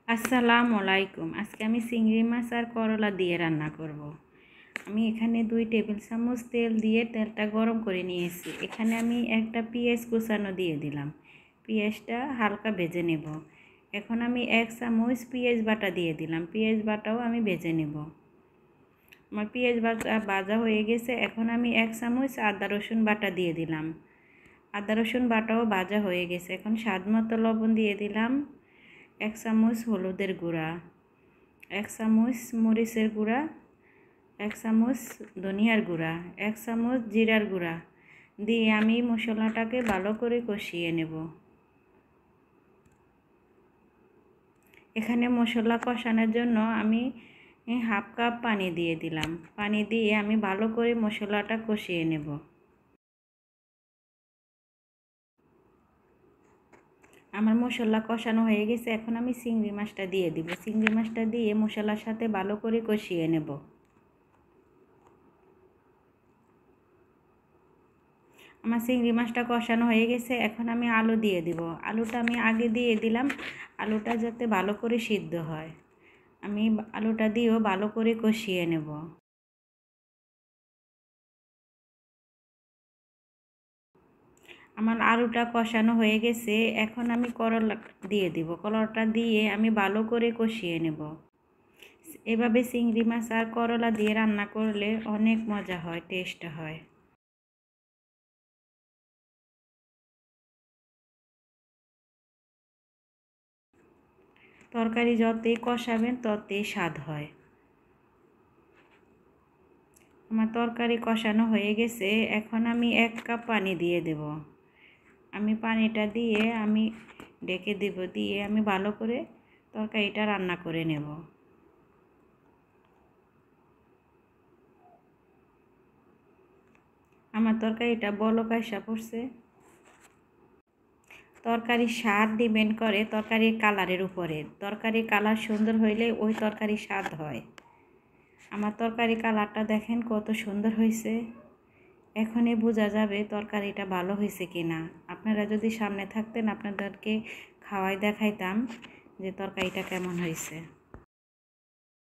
আসসালামু আলাইকুম। আজকে আমি চিংড়ি মাছ আর করলা দিয়ে রান্না করব। আমি এখানে 2 টেবিল চামচ তেল দিয়ে তেলটা গরম করে নিয়েছি। এখানে আমি একটা পেঁয়াজ কুচানো দিয়ে দিলাম। পেঁয়াজটা হালকা ভেজে নেব। এখন আমি 1 চামচ পেঁয়াজ বাটা দিয়ে দিলাম। পেঁয়াজ বাটাও আমি ভেজে নেব। আমার পেঁয়াজ ভাজা হয়ে গেছে। এখন আমি 1 চামচ আদা রসুন বাটা দিয়ে দিলাম। আদা রসুন বাটাও ভাজা হয়ে গেছে। এখন স্বাদমতো লবণ দিয়ে দিলাম। 1 চামচ হলুদের গুঁড়া, 1 চামচ মরিচের গুঁড়া, 1 চামচ ধনিয়ার গুঁড়া, 1 চামচ জিরার গুঁড়া দিয়ে আমি মশলাটাকে ভালো করে কষিয়ে নেব। এখানে মশলা কষানোর জন্য আমি 1/2 কাপ পানি দিয়ে দিলাম। পানি দিয়ে আমি ভালো করে মশলাটা কষিয়ে নেব। আমার মশলা কষানো হয়ে গেছে। এখন আমি চিংড়ি মাছটা দিয়ে দিব। চিংড়ি মাছটা দিয়ে মশলার সাথে ভালো করে কষিয়ে নেব। আমার চিংড়ি মাছটা কষানো হয়ে গেছে। এখন আমি আলু দিয়ে দিব। আলুটা আমি আগে দিয়ে দিলাম, আলুটা যাতে ভালো করে সিদ্ধ হয়। আমি আলুটা দিয়েও ভালো করে কষিয়ে নেব। আমার আলুটা কষানো হয়ে গেছে। এখন আমি করলা দিয়ে দিব। করলাটা দিয়ে আমি ভালো করে কষিয়ে নেব। এভাবে চিংড়ি মাছ আর করলা দিয়ে রান্না করলে অনেক মজা হয়, টেস্ট হয়। তরকারি যতই কষাবেন ততই স্বাদ হয়। আমার তরকারি কষানো হয়ে গেছে। এখন আমি 1 কাপ পানি দিয়ে দেব। আমি পানিটা দিয়ে আমি ঢেকে দেব, দিয়ে আমি ভালো করে তরকারিটা রান্না করে নেব। আমার তরকারিটা বলক আইসা পড়ছে। তরকারির স্বাদ ডিপেন্ড করে তরকারির কালারের উপরে। তরকারির কালার সুন্দর হইলে ওই তরকারির স্বাদ হয়। আমার তরকারি কালারটা দেখেন কত সুন্দর হয়েছে। এখনই বোঝা যাবে তরকারিটা ভালো হয়েছে কিনা। আপনারা যদি সামনে থাকতেন আপনাদেরকে খাওয়াই দেখাইতাম যে তরকারিটা কেমন হয়েছে।